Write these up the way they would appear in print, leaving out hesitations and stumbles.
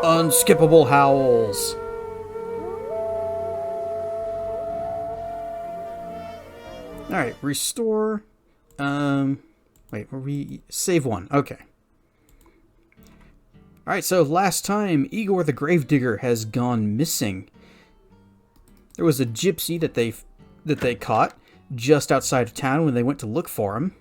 Unskippable howls. Alright, restore. Wait, were we... Save one. Okay. Alright, so last time, Igor the Gravedigger has gone missing. There was a gypsy that they caught just outside of town when they went to look for him.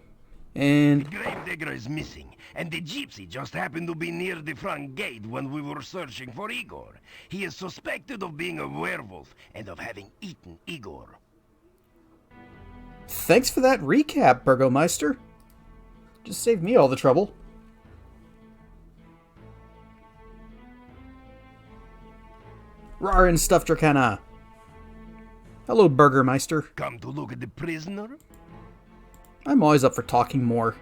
And... The gravedigger is missing, and the gypsy just happened to be near the front gate when we were searching for Igor. He is suspected of being a werewolf and of having eaten Igor. Thanks for that recap, Burgomeister. Just saved me all the trouble. Rarin stuffed Dracana. Hello, Burgermeister. Come to look at the prisoner? I'm always up for talking more.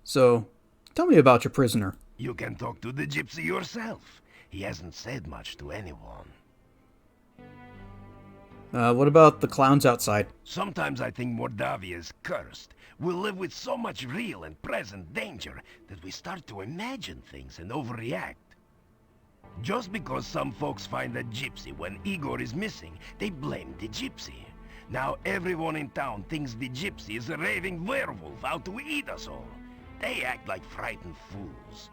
So, tell me about your prisoner. You can talk to the gypsy yourself. He hasn't said much to anyone. What about the clowns outside? Sometimes I think Mordavia is cursed. We live with so much real and present danger that we start to imagine things and overreact. Just because some folks find a gypsy when Igor is missing, they blame the gypsy. Now everyone in town thinks the gypsy is a raving werewolf out to eat us all. They act like frightened fools.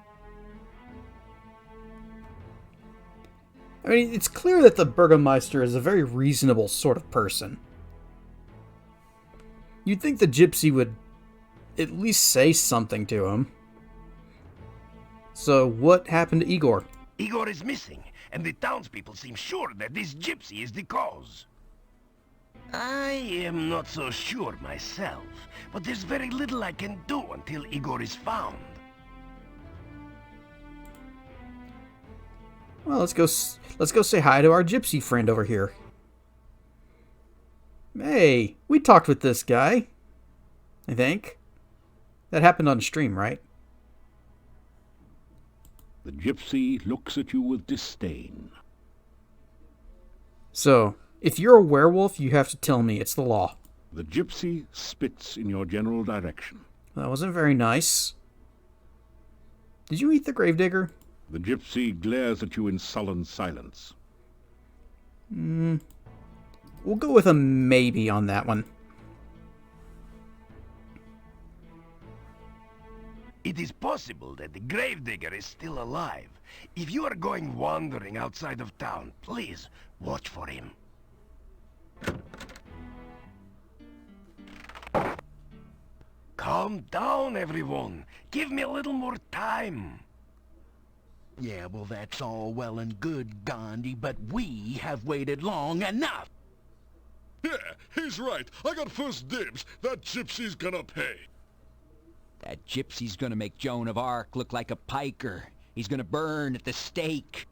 I mean, it's clear that the Burgomeister is a very reasonable sort of person. You'd think the gypsy would at least say something to him. So, what happened to Igor? Igor is missing, and the townspeople seem sure that this gypsy is the cause. I am not so sure myself, but there's very little I can do until Igor is found. Well, let's go say hi to our gypsy friend over here. Hey, we talked with this guy. I think. That happened on stream, right? The gypsy looks at you with disdain. So, if you're a werewolf, you have to tell me. It's the law. The gypsy spits in your general direction. That wasn't very nice. Did you eat the gravedigger? The gypsy glares at you in sullen silence. We'll go with a maybe on that one. It is possible that the gravedigger is still alive. If you are going wandering outside of town, please watch for him. Calm down, everyone. Give me a little more time. Yeah, well, that's all well and good, Gandhi, but we have waited long enough. Yeah, he's right. I got first dibs. That gypsy's gonna pay. That gypsy's gonna make Joan of Arc look like a piker. He's gonna burn at the stake.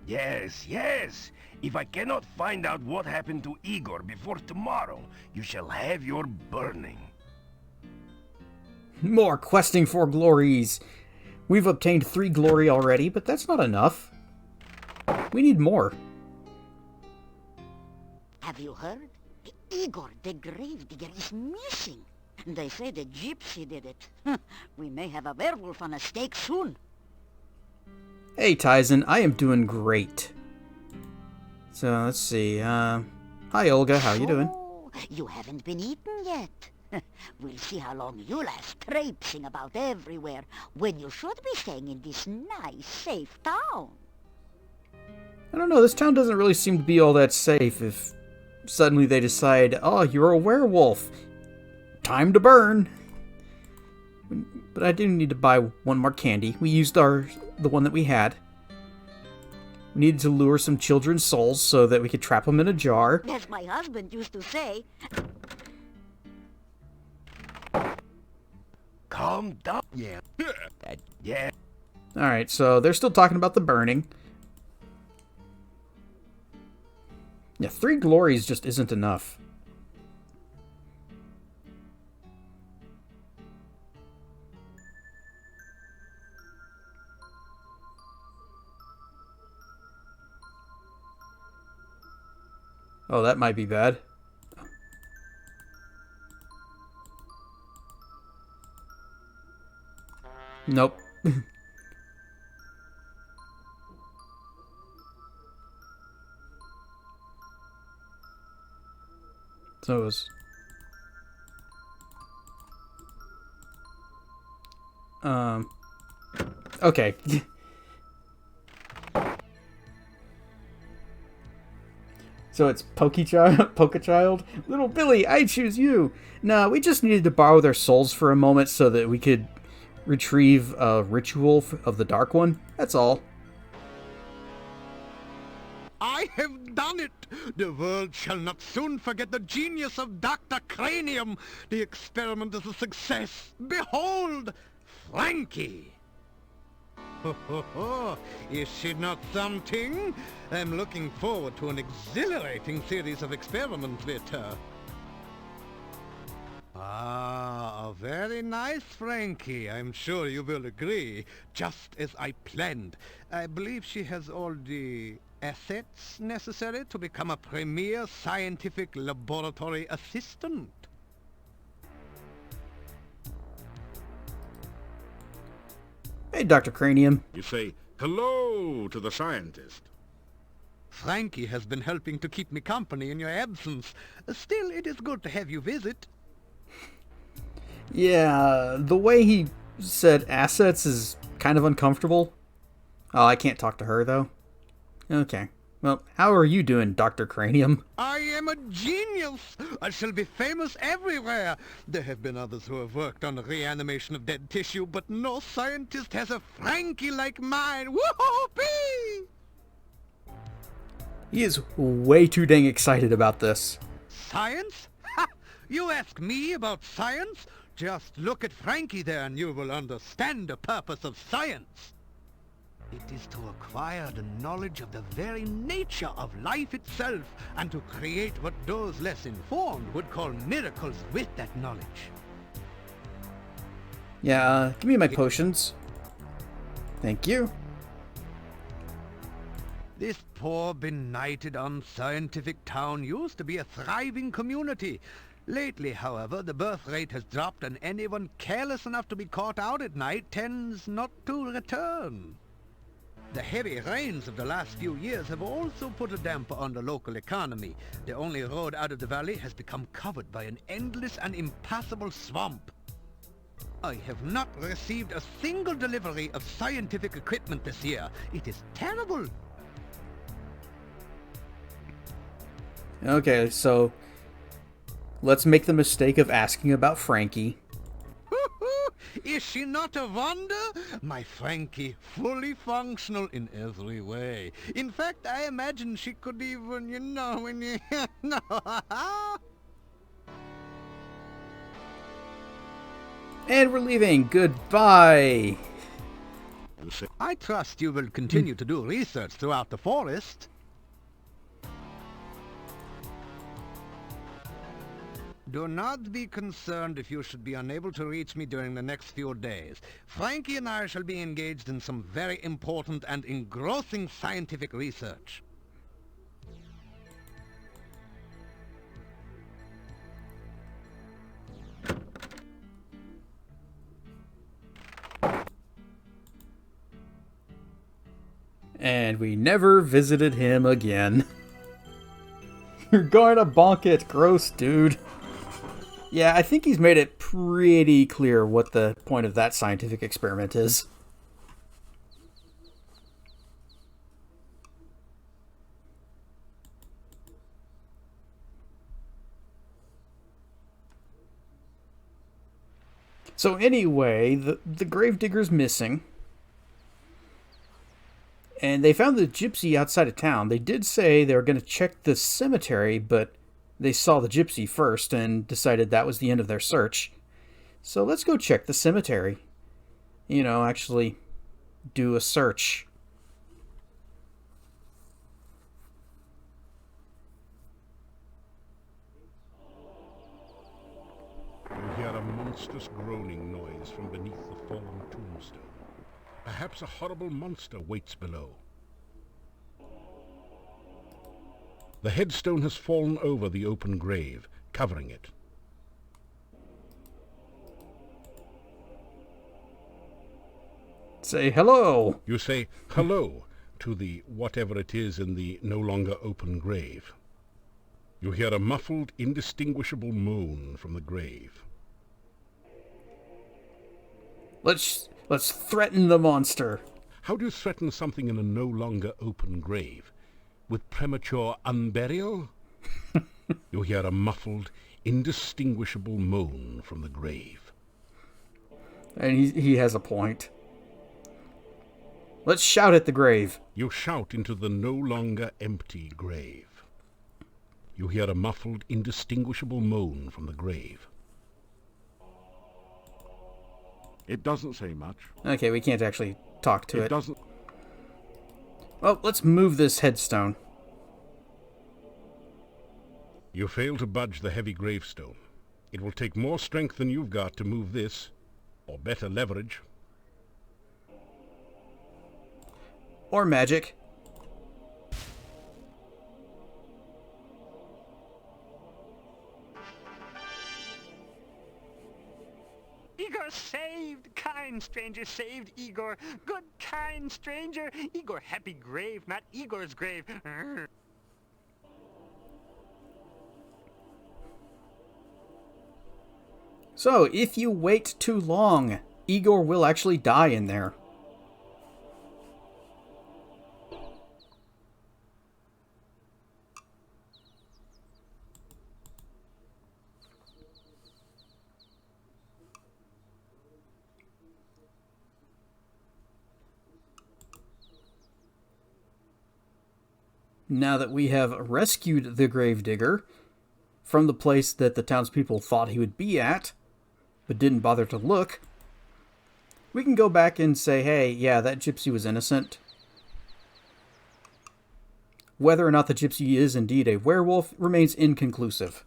Yes, yes. If I cannot find out what happened to Igor before tomorrow, you shall have your burning. More questing for glories. We've obtained 3 glory already, but that's not enough. We need more. Have you heard? Igor the Gravedigger is missing. They say the gypsy did it. We may have a werewolf on a stake soon. Hey, Tyson, I am doing great. So, let's see. Hi, Olga. How you doing? Oh, you haven't been eaten yet. We'll see how long you last traipsing about everywhere when you should be staying in this nice, safe town. I don't know. This town doesn't really seem to be all that safe if suddenly they decide, oh, you're a werewolf. Time to burn. But I do need to buy one more candy. We used the one that we had. We needed to lure some children's souls so that we could trap them in a jar. As my husband used to say. Calm down. Yeah. Yeah. Alright, so they're still talking about the burning. Yeah, 3 glories just isn't enough. Oh, that might be bad. Nope. So it was... Okay. So it's Pokechild? Little Billy, I choose you! Nah, we just needed to borrow their souls for a moment so that we could retrieve a ritual of the Dark One. That's all. I have done it! The world shall not soon forget the genius of Dr. Cranium. The experiment is a success. Behold, Frankie! Ho, ho, ho. Is she not something? I'm looking forward to an exhilarating series of experiments with her. Ah, a very nice Frankie. I'm sure you will agree. Just as I planned. I believe she has all the assets necessary to become a premier scientific laboratory assistant. Hey, Dr. Cranium. You say hello to the scientist. Frankie has been helping to keep me company in your absence. Still, it is good to have you visit. Yeah, the way he said assets is kind of uncomfortable. Oh, I can't talk to her, though. Okay. Well, how are you doing, Dr. Cranium? I am a genius! I shall be famous everywhere! There have been others who have worked on the reanimation of dead tissue, but no scientist has a Frankie like mine! Whoopee! He is way too dang excited about this. Science? Ha! You ask me about science? Just look at Frankie there and you will understand the purpose of science. It is to acquire the knowledge of the very nature of life itself, and to create what those less informed would call miracles with that knowledge. Yeah, give me my potions. Thank you. This poor, benighted, unscientific town used to be a thriving community. Lately, however, the birth rate has dropped, and anyone careless enough to be caught out at night tends not to return. The heavy rains of the last few years have also put a damper on the local economy. The only road out of the valley has become covered by an endless and impassable swamp. I have not received a single delivery of scientific equipment this year. It is terrible. Okay, so let's make the mistake of asking about Frankie. Is she not a wonder? My Frankie, fully functional in every way. In fact, I imagine she could even, when you... no. And we're leaving. Goodbye. I trust you will continue to do research throughout the forest. Do not be concerned if you should be unable to reach me during the next few days. Frankie and I shall be engaged in some very important and engrossing scientific research. And we never visited him again. You're going to bonk it. Gross, dude. Yeah, I think he's made it pretty clear what the point of that scientific experiment is. So anyway, the gravedigger's missing. And they found the gypsy outside of town. They did say they were going to check the cemetery, but they saw the gypsy first and decided that was the end of their search. So let's go check the cemetery. Actually do a search. You hear a monstrous groaning noise from beneath the fallen tombstone. Perhaps a horrible monster waits below. The headstone has fallen over the open grave, covering it. Say hello. You say hello to the whatever it is in the no longer open grave. You hear a muffled, indistinguishable moan from the grave. Let's threaten the monster. How do you threaten something in a no longer open grave? With premature unburial? You hear a muffled, indistinguishable moan from the grave. And he has a point. Let's shout at the grave. You shout into the no longer empty grave. You hear a muffled, indistinguishable moan from the grave. It doesn't say much. Okay, we can't actually talk to it. It doesn't... Well, let's move this headstone. You fail to budge the heavy gravestone. It will take more strength than you've got to move this, or better leverage. Or magic. Igor saved! Kind stranger saved Igor! Good kind stranger! Igor happy grave, not Igor's grave! Arr. So, if you wait too long, Igor will actually die in there. Now that we have rescued the gravedigger from the place that the townspeople thought he would be at, but didn't bother to look, we can go back and say, hey, yeah, that gypsy was innocent. Whether or not the gypsy is indeed a werewolf remains inconclusive.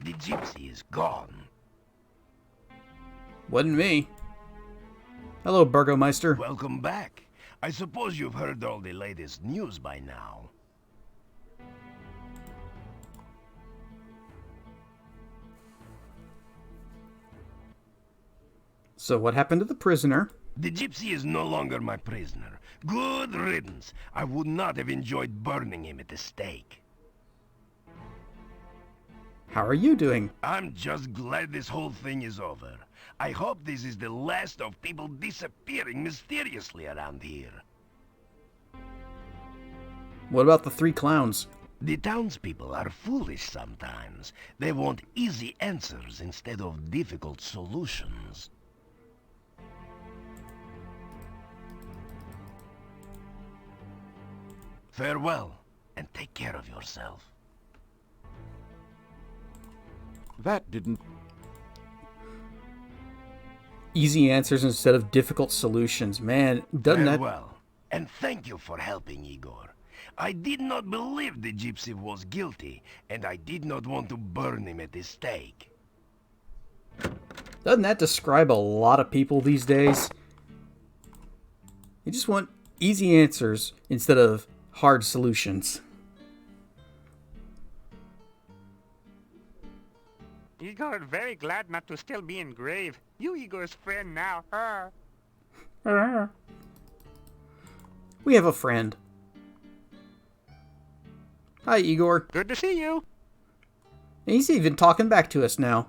The gypsy is gone. Wasn't me. Hello, Burgomeister. Welcome back. I suppose you've heard all the latest news by now. So what happened to the prisoner? The gypsy is no longer my prisoner. Good riddance. I would not have enjoyed burning him at the stake. How are you doing? I'm just glad this whole thing is over. I hope this is the last of people disappearing mysteriously around here. What about the 3 clowns? The townspeople are foolish sometimes. They want easy answers instead of difficult solutions. Farewell, and take care of yourself. That didn't... Easy answers instead of difficult solutions. Man, doesn't that... Farewell, and thank you for helping, Igor. I did not believe the gypsy was guilty, and I did not want to burn him at the stake. Doesn't that describe a lot of people these days? You just want easy answers instead of hard solutions. Igor very glad not to still be in grave. You Igor's friend now. We have a friend. Hi, Igor. Good to see you. He's even talking back to us now.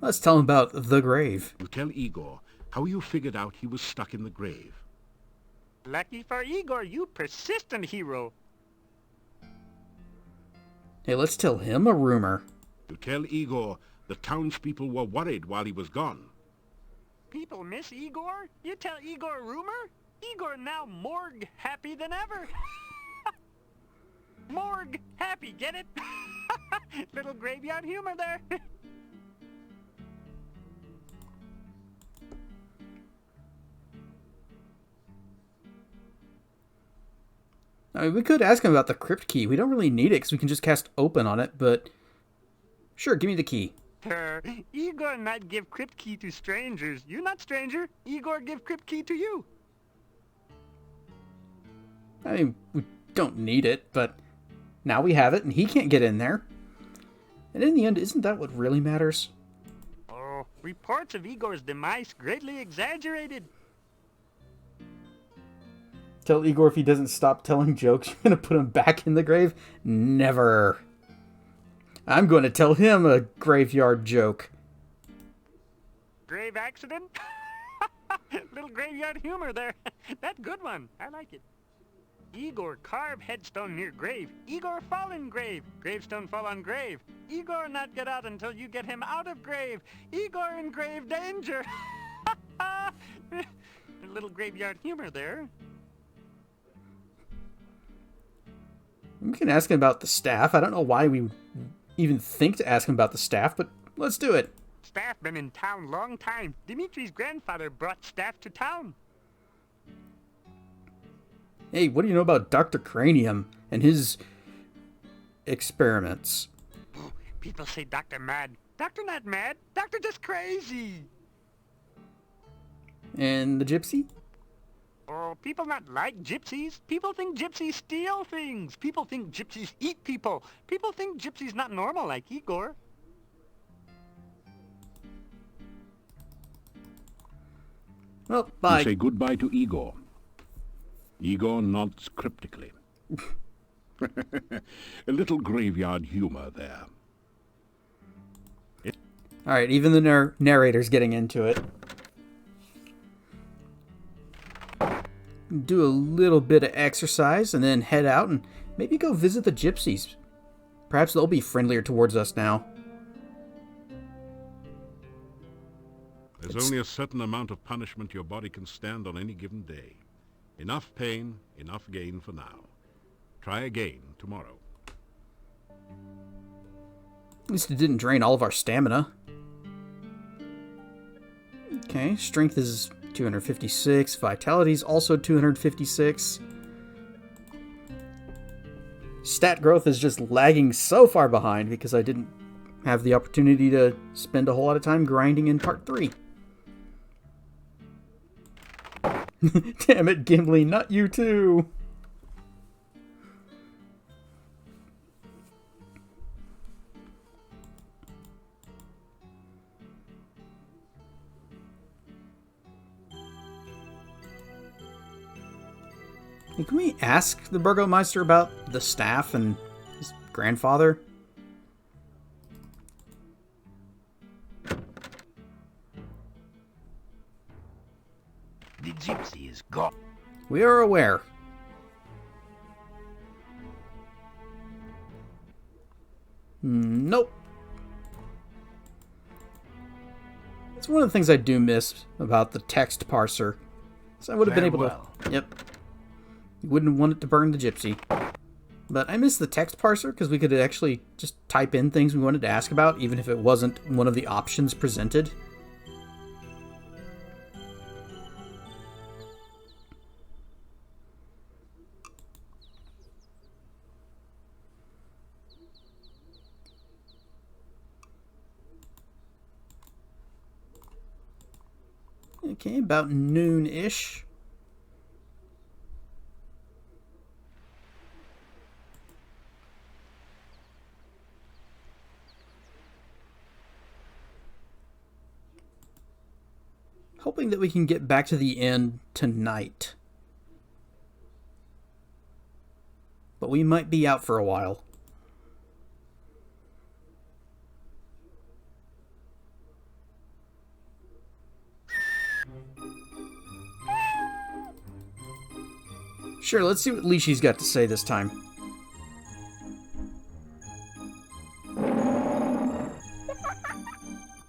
Let's tell him about the grave. You tell Igor how you figured out he was stuck in the grave. Lucky for Igor, you persistent hero. Hey, let's tell him a rumor. You tell Igor the townspeople were worried while he was gone. People miss Igor? You tell Igor a rumor? Igor now morgue happy than ever. Morgue happy, get it? Little graveyard humor there. I mean, we could ask him about the crypt key. We don't really need it because we can just cast open on it, but... Sure, give me the key. Igor not give crypt key to strangers. You not stranger. Igor give crypt key to you. I mean, we don't need it, but now we have it, and he can't get in there. And in the end, isn't that what really matters? Oh, reports of Igor's demise greatly exaggerated. Tell Igor if he doesn't stop telling jokes, you're going to put him back in the grave? Never. I'm going to tell him a graveyard joke. Grave accident? Little graveyard humor there. That good one. I like it. Igor carve headstone near grave. Igor fall in grave. Gravestone fall on grave. Igor not get out until you get him out of grave. Igor in grave danger. A little graveyard humor there. We can ask him about the staff. I don't know why we would even think to ask him about the staff, but let's do it. Staff been in town long time. Dimitri's grandfather brought staff to town. Hey, what do you know about Dr. Cranium and his experiments? People say Doctor mad. Doctor not mad. Doctor just crazy. And the gypsy? Oh, people not like gypsies. People think gypsies steal things. People think gypsies eat people. People think gypsies not normal like Igor. Well, bye. You say goodbye to Igor. Igor nods cryptically. A little graveyard humor there. Alright, even the narrator's getting into it. Do a little bit of exercise and then head out and maybe go visit the gypsies. Perhaps they'll be friendlier towards us now. There's only a certain amount of punishment your body can stand on any given day. Enough pain, enough gain for now. Try again tomorrow. At least it didn't drain all of our stamina. Okay, strength is 256. Vitality is also 256. Stat growth is just lagging so far behind because I didn't have the opportunity to spend a whole lot of time grinding in part 3. Damn it, Gimli, not you too! Hey, can we ask the Burgomeister about the staff and his grandfather? The gypsy is gone. We are aware. Nope. It's one of the things I do miss about the text parser. So I would have been able to... Yep. You wouldn't want it to burn the gypsy. But I miss the text parser because we could actually just type in things we wanted to ask about, even if it wasn't one of the options presented. Okay, about noon-ish. Hoping that we can get back to the inn tonight. But we might be out for a while. Sure, let's see what Lishi's got to say this time.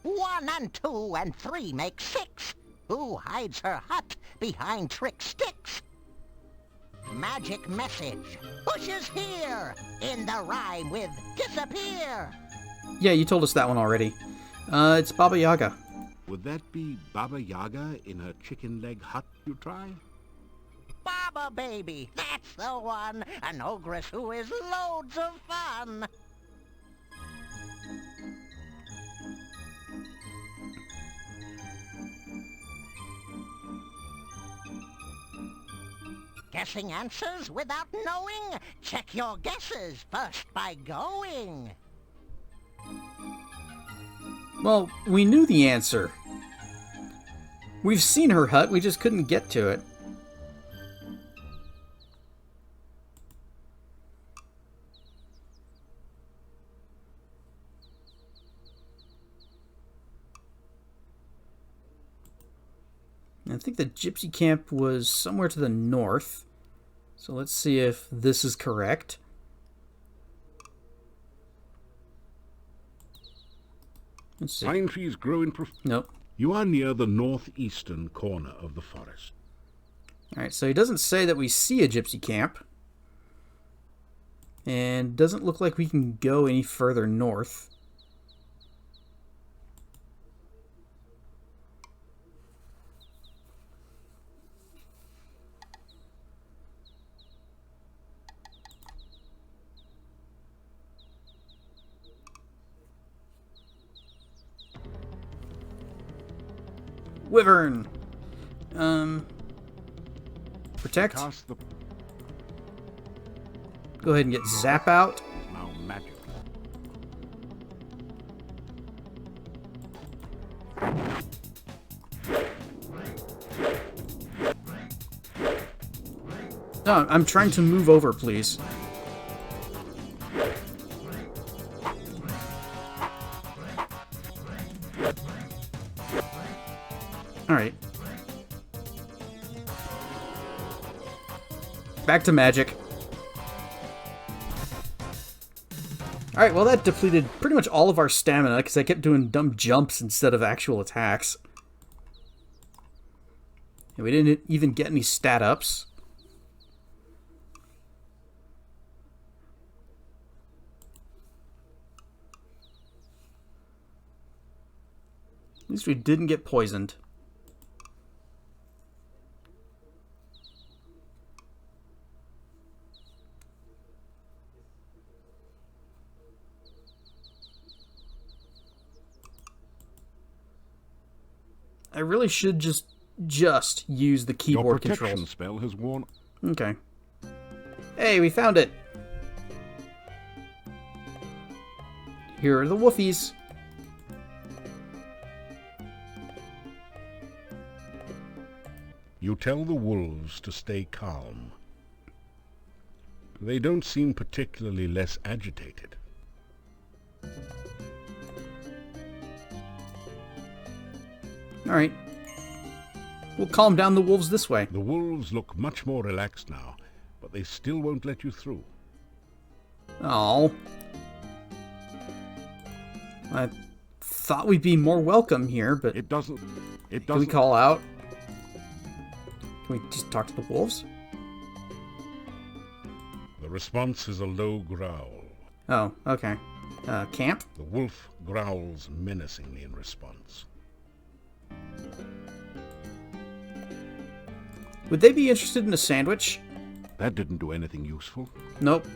One and two and three make six. Who hides her hut behind trick sticks? Magic message. Bushes here. In the rhyme with disappear. Yeah, you told us that one already. It's Baba Yaga. Would that be Baba Yaga in her chicken leg hut you try? Baba rubber baby. That's the one. An ogress who is loads of fun. Guessing answers without knowing? Check your guesses first by going. Well, we knew the answer. We've seen her hut, we just couldn't get to it. I think the gypsy camp was somewhere to the north. So let's see if this is correct. Let's see. Pine trees grow in Nope. You are near the northeastern corner of the forest. Alright, so he doesn't say that we see a gypsy camp. And doesn't look like we can go any further north. Wyvern. Protect. Cast the Go ahead and get Zap out. now magic. No, I'm trying to move over, please. Alright. Back to magic. Alright, well that depleted pretty much all of our stamina because I kept doing dumb jumps instead of actual attacks. And we didn't even get any stat ups. At least we didn't get poisoned. I really should just use the Your keyboard protection controls. spell has worn. Okay. Hey, we found it! Here are the woofies. You tell the wolves to stay calm. They don't seem particularly less agitated. Alright. We'll calm down the wolves this way. The wolves look much more relaxed now, but they still won't let you through. Oh. I thought we'd be more welcome here, but It doesn't. can we call out? Can we just talk to the wolves? The response is a low growl. Oh, okay. Camp? The wolf growls menacingly in response. Would they be interested in a sandwich? That didn't do anything useful. Nope.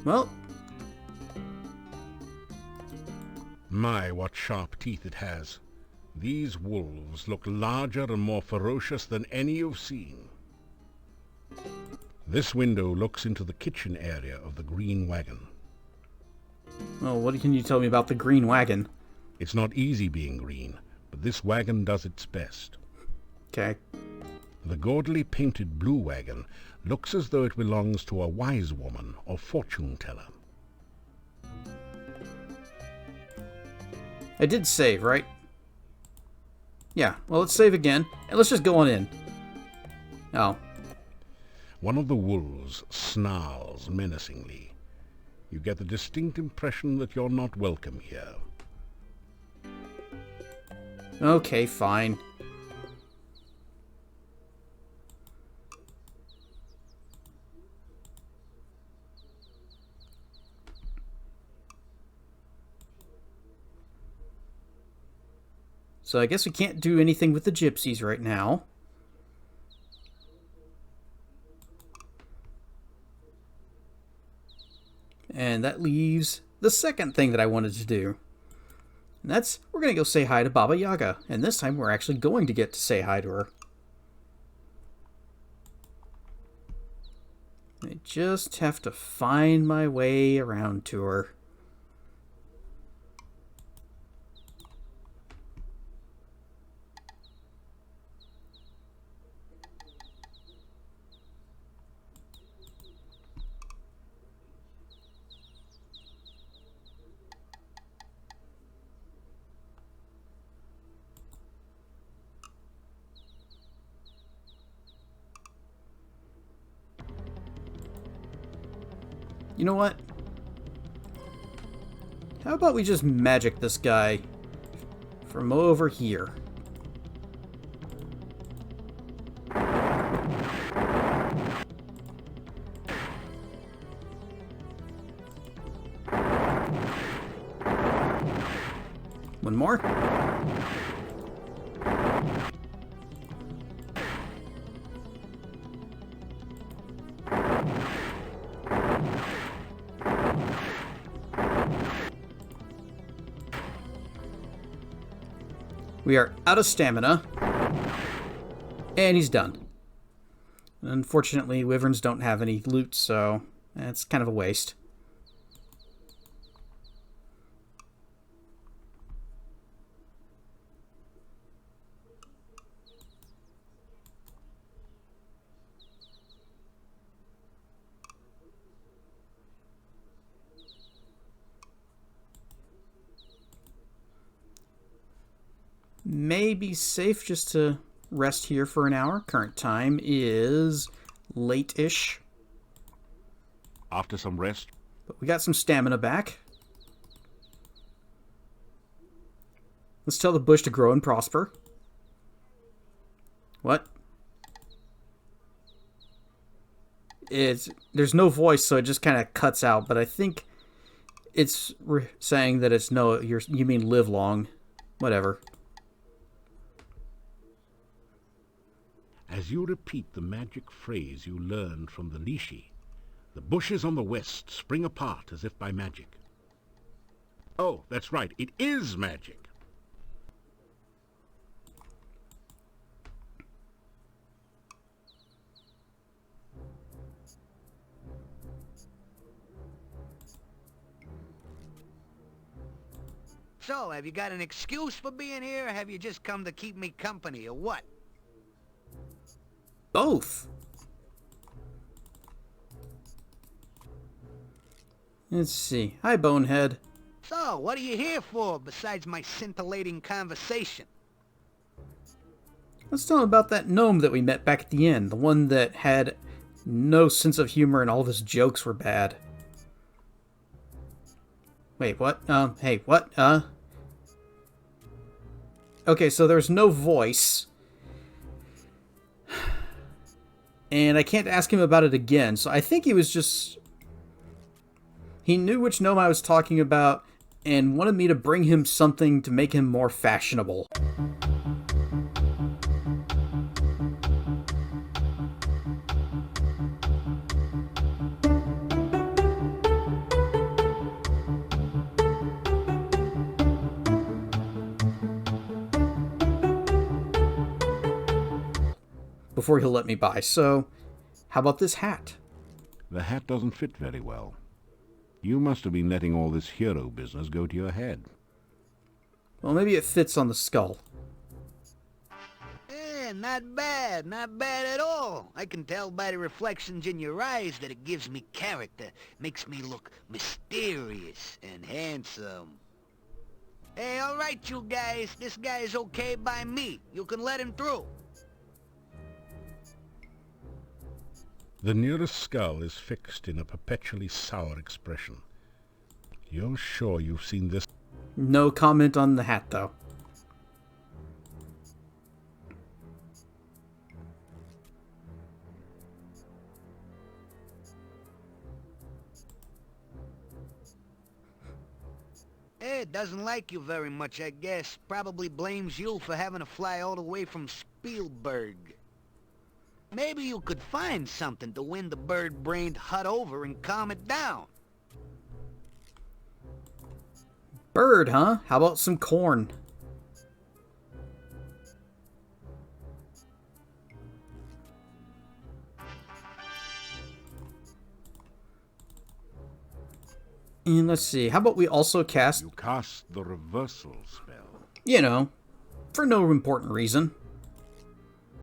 Well, My, what sharp teeth it has. These wolves look larger and more ferocious than any you've seen. This window looks into the kitchen area of the green wagon. well, what can you tell me about the green wagon? It's not easy being green, but this wagon does its best. Okay. The gaudily painted blue wagon looks as though it belongs to a wise woman or fortune teller. I did save, right? Yeah, well, let's save again, and let's just go on in. Oh. One of the wolves snarls menacingly. You get the distinct impression that you're not welcome here. Okay, fine. So I guess we can't do anything with the gypsies right now. And that leaves the second thing that I wanted to do. And that's, we're going to go say hi to Baba Yaga. And this time we're actually going to get to say hi to her. I just have to find my way around to her. You know what? How about we just magic this guy from over here? One more. We are out of stamina. And he's done. Unfortunately, wyverns don't have any loot, so it's kind of a waste. May be safe just to rest here for an hour. Current time is late-ish. After some rest, But we got some stamina back. Let's tell the bush to grow and prosper. What? There's no voice, so it just kind of cuts out, but I think it's saying that it's no, you mean live long. Whatever. as you repeat the magic phrase you learned from the Nishi, the bushes on the west spring apart as if by magic. Oh, that's right, it is magic. So, have you got an excuse for being here, or have you just come to keep me company, or what? Both. Let's see. Hi, Bonehead. So, what are you here for, besides my scintillating conversation? Let's tell him about that gnome that we met back at the inn. The one that had no sense of humor and all of his jokes were bad. Wait, what? Hey, what? Okay, so there's no voice. And I can't ask him about it again, so I think he was just... He knew which gnome I was talking about and wanted me to bring him something to make him more fashionable. Before he'll let me buy. So, how about this hat? The hat doesn't fit very well. You must have been letting all this hero business go to your head. Well, maybe it fits on the skull. Not bad at all. I can tell by the reflections in your eyes that it gives me character, makes me look mysterious and handsome. Hey, all right, you guys, this guy is okay by me. You can let him through. The nearest skull is fixed in a perpetually sour expression. You're sure you've seen this? No comment on the hat, though. doesn't like you very much, I guess. Probably blames you for having to fly all the way from Spielberg. Maybe you could find something to win the bird-brained hut over and calm it down. Bird, huh? How about some corn? And let's see, how about we also cast... You cast the reversal spell. You know, for no important reason.